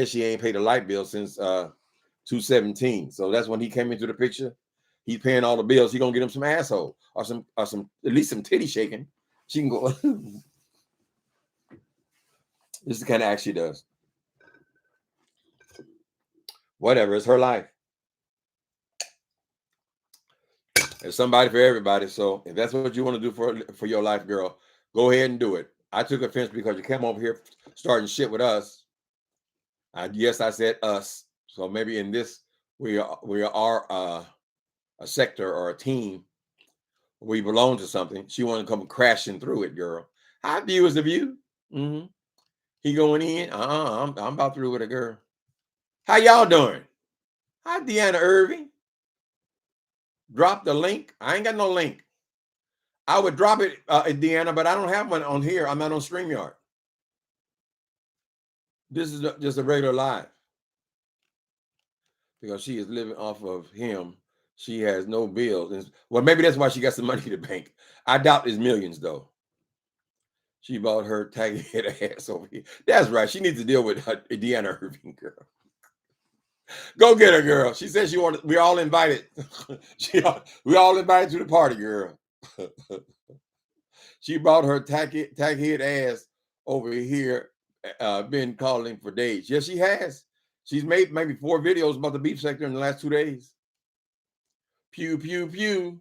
she ain't paid a light bill since 2017. So that's when he came into the picture. He's paying all the bills. He gonna get him some asshole or some at least some titty shaking. She can go. This is the kind of act she does. Whatever, it's her life. There's somebody for everybody. So if that's what you want to do for your life, girl, go ahead and do it. I took offense because you came over here starting shit with us. Yes, I said us. So maybe in this we are a sector or a team. We belong to something. She want to come crashing through it, girl. How view is the view? Mm-hmm. He going in. I'm about through with a girl. How y'all doing? Hi, Deanna Irving. Drop the link. I ain't got no link. I would drop it, Deanna, but I don't have one on here. I'm not on StreamYard. This is just a regular live. Because she is living off of him. She has no bills. Well, maybe that's why she got some money in the bank. I doubt it's millions, though. She bought her taggy head ass over here. That's right. She needs to deal with Deanna Irving, girl. Go get her, girl. She said she wanted. We're all invited. We all invited to the party, girl. She brought her tag head ass over here. Been calling for days. Yes, she has. She's made maybe 4 videos about the beef sector in the last 2 days. Pew pew pew.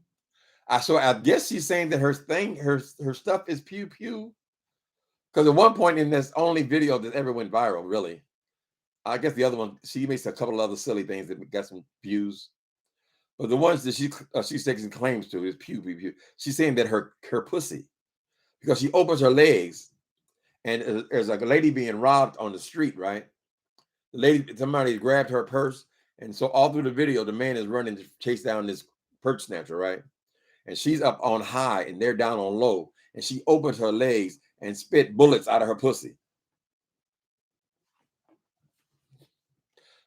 So I guess she's saying that her stuff is pew pew. Because at one point in this only video that ever went viral, really. I guess the other one, she makes a couple of other silly things that got some views. But the ones that she's taking claims to is pew pew pew. She's saying that her pussy, because she opens her legs, and there's like a lady being robbed on the street, right? The lady, somebody grabbed her purse, and so all through the video, the man is running to chase down this purse snatcher, right? And she's up on high, and they're down on low, and she opens her legs and spit bullets out of her pussy.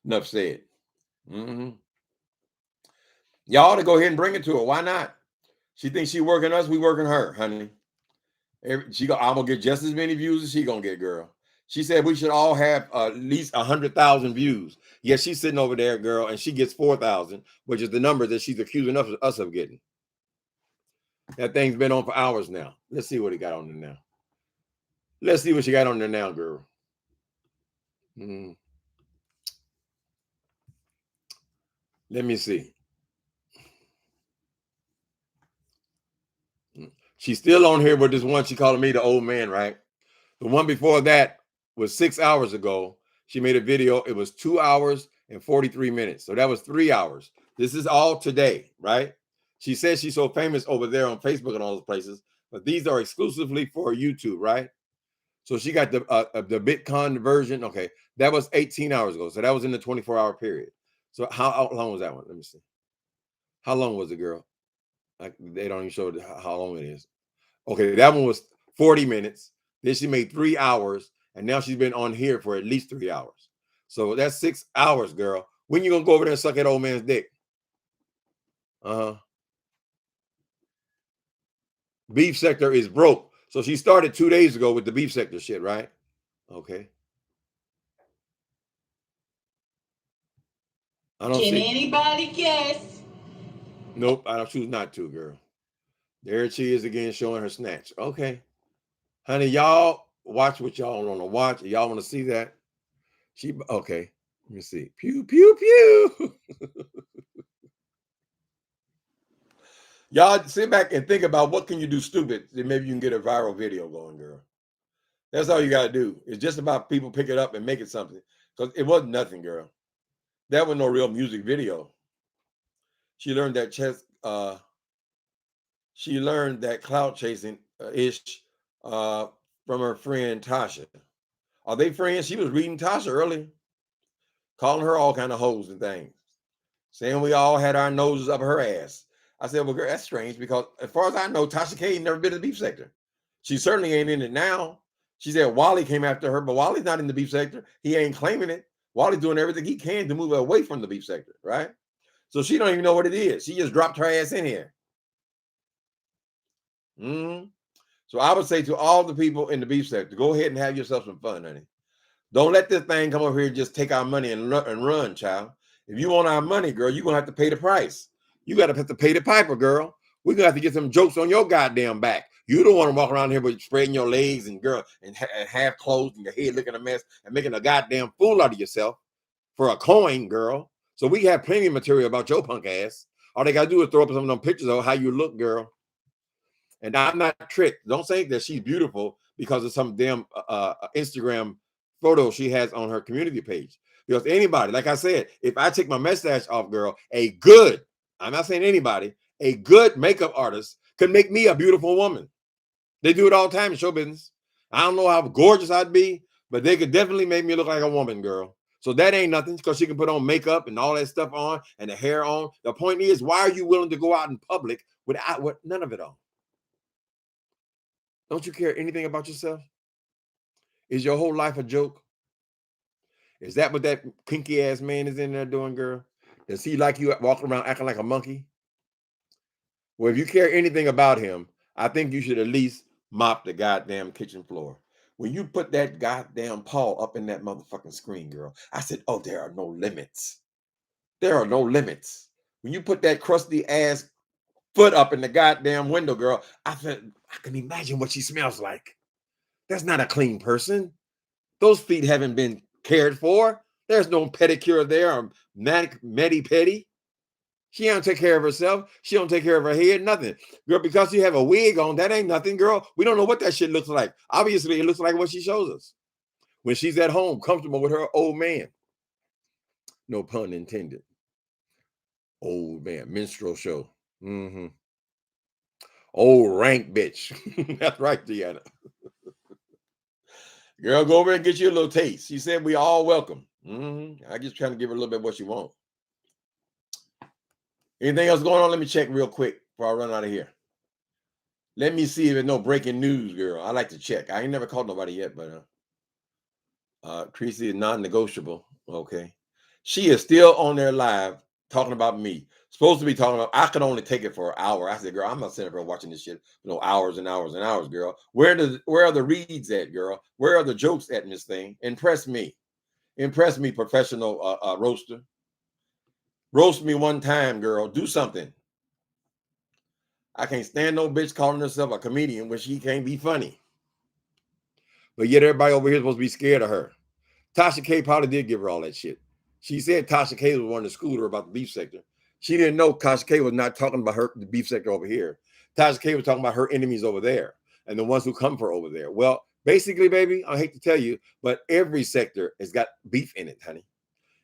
Enough said. Mm-hmm. Y'all ought to go ahead and bring it to her. Why not? She thinks she working us, we working her, honey. I'm gonna get just as many views as she gonna get, girl. She said we should all have at least 100,000 views. Yes, she's sitting over there, girl, and she gets 4,000, which is the number that she's accusing us of getting. That thing's been on for hours now. Let's see what he got on there now. Let's see what she got on there now, girl. Mm. Let me see. She's still on here with this one. She calling me the old man, right? The one before that was 6 hours ago. She made a video. It was 2 hours and 43 minutes. So that was 3 hours. This is all today, right? She says she's so famous over there on Facebook and all those places, but these are exclusively for YouTube, right? So she got the Bitcoin version. Okay, that was 18 hours ago. So that was in the 24-hour period. So how long was that one? Let me see. How long was it, girl? They don't even show how long it is. Okay, that one was 40 minutes. Then she made 3 hours, and now she's been on here for at least 3 hours. So that's 6 hours, girl. When you gonna go over there and suck that old man's dick? Uh-huh. Beef sector is broke. So she started 2 days ago with the beef sector shit, right? Okay. I don't Can see. anybody guess? Nope, I don't choose not to, girl. There she is again showing her snatch. Okay. Honey, y'all watch what y'all want to watch. Y'all want to see that? Okay. Let me see. Pew, pew, pew. Y'all sit back and think about what can you do stupid that maybe you can get a viral video going, girl. That's all you got to do. It's just about people pick it up and make it something. Because it wasn't nothing, girl. That was no real music video. She learned that she learned that clout chasing ish uh, from her friend Tasha. Are they friends? She was reading Tasha earlier, calling her all kind of hoes and things, saying we all had our noses up her ass. I said, well, girl, that's strange because as far as I know, Tasha K ain't never been in the beef sector. She certainly ain't in it now. She said Wally came after her, but Wally's not in the beef sector. He ain't claiming it. Wally's doing everything he can to move away from the beef sector, right? So she don't even know what it is. She just dropped her ass in here. Mm-hmm. So I would say to all the people in the beef sector, go ahead and have yourself some fun, honey. Don't let this thing come over here and just take our money and run, child. If you want our money, girl, you're gonna have to pay the price. You gotta have to pay the piper, girl. We're gonna have to get some jokes on your goddamn back. You don't want to walk around here with spreading your legs and girl and half closed and your head looking a mess and making a goddamn fool out of yourself for a coin, girl. So we have plenty of material about your punk ass. All they gotta do is throw up some of them pictures of how you look, girl. And I'm not tricked. Don't say that she's beautiful because of some damn Instagram photo she has on her community page. Because anybody, like I said, if I take my mustache off, girl, I'm not saying anybody, a good makeup artist could make me a beautiful woman. They do it all the time in show business. I don't know how gorgeous I'd be, but they could definitely make me look like a woman, girl. So that ain't nothing because she can put on makeup and all that stuff on and the hair on. The point is, why are you willing to go out in public without none of it on? Don't you care anything about yourself? Is your whole life a joke? Is that what that kinky ass man is in there doing, girl? Does he like you walking around acting like a monkey? Well, if you care anything about him, I think you should at least mop the goddamn kitchen floor. When you put that goddamn paw up in that motherfucking screen, girl, I said, oh, there are no limits. There are no limits. When you put that crusty ass foot up in the goddamn window, girl, I said, I can imagine what she smells like. That's not a clean person. Those feet haven't been cared for. There's no pedicure there or medi-pedi. She don't take care of herself. She don't take care of her head, nothing. Girl, because you have a wig on, that ain't nothing, girl. We don't know what that shit looks like. Obviously, it looks like what she shows us when she's at home, comfortable with her old man. No pun intended. Old man, minstrel show. Mm-hmm. Old rank bitch. That's right, Deanna. Girl, go over and get you a little taste. She said we all welcome. Mm-hmm. I just trying to give her a little bit of what she wants. Anything else going on? Let me check real quick before I run out of here. Let me see if there's no breaking news, girl. I like to check. I ain't never called nobody yet, but Creasy is non-negotiable. Okay. She is still on there live talking about me. Supposed to be talking about, I can only take it for an hour. I said, girl, I'm not sitting there watching this shit for no hours and hours and hours, girl. Where are the reads at, girl? Where are the jokes at in this thing? Impress me. Impress me, professional roaster. Roast me one time, girl. Do something. I can't stand no bitch calling herself a comedian when she can't be funny. But yet everybody over here is supposed to be scared of her. Tasha K probably did give her all that shit. She said Tasha K was one to school her about the beef sector. She didn't know Tasha K was not talking about her, the beef sector over here. Tasha K was talking about her enemies over there and the ones who come for over there. Well, basically, baby, I hate to tell you, but every sector has got beef in it, honey.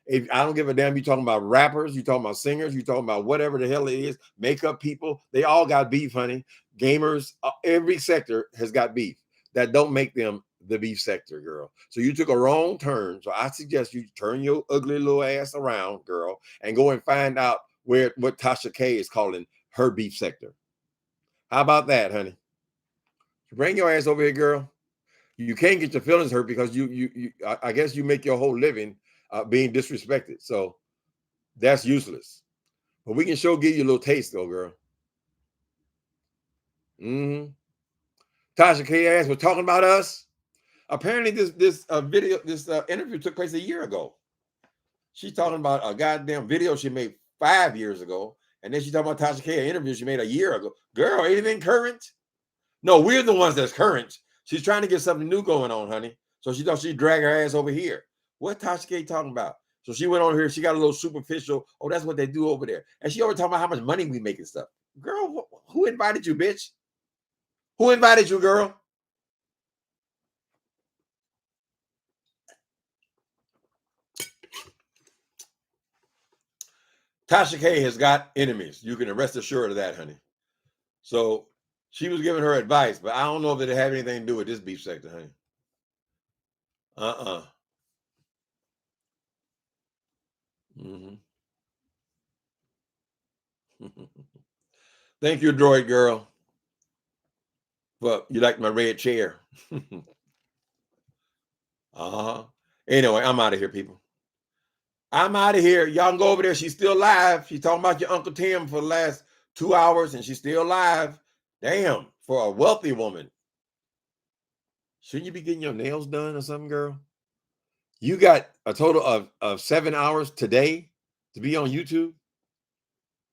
If I don't give a damn, you talking about rappers, you talking about singers, you talking about whatever the hell it is, makeup people, they all got beef, honey. Gamers, every sector has got beef. That don't make them the beef sector, girl. So you took a wrong turn. So I suggest you turn your ugly little ass around, girl, and go and find out what Tasha K is calling her beef sector. How about that, honey? Bring your ass over here, girl. You can't get your feelings hurt because I guess you make your whole living being disrespected. So that's useless. But we can sure give you a little taste, though, girl. Tasha K ass was talking about us. Apparently, this interview took place a year ago. She's talking about a goddamn video she made 5 years ago, and then she's talking about Tasha K, an interview she made a year ago. Girl, anything current? No, we're the ones that's current. She's trying to get something new going on, honey. So she thought she'd drag her ass over here. What Tasha K talking about? So she went on here. She got a little superficial. Oh, that's what they do over there. And she always talking about how much money we make and stuff. Girl, who invited you, bitch? Who invited you, girl? Tasha K has got enemies. You can rest assured of that, honey. So she was giving her advice, but I don't know if it had anything to do with this beef sector, honey. Mm-hmm. Thank you, droid girl. Well, you like my red chair. Anyway, I'm out of here, people. I'm out of here. Y'all can go over there. She's still live. She's talking about your Uncle Tim for the last 2 hours, and she's still live. Damn, for a wealthy woman. Shouldn't you be getting your nails done or something, girl? You got a total of 7 hours today to be on YouTube.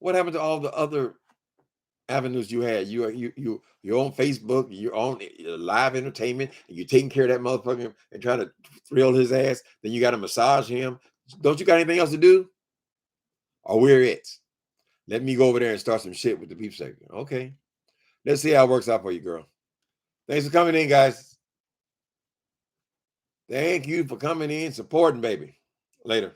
What happened to all the other avenues you had? You're on Facebook, you're on live entertainment, and you're taking care of that motherfucker and trying to thrill his ass. Then you got to massage him. Don't you got anything else to do? Or we're it. Let me go over there and start some shit with the beef sector. Okay. Let's see how it works out for you, girl. Thanks for coming in, guys. Thank you for coming in, supporting, baby. Later.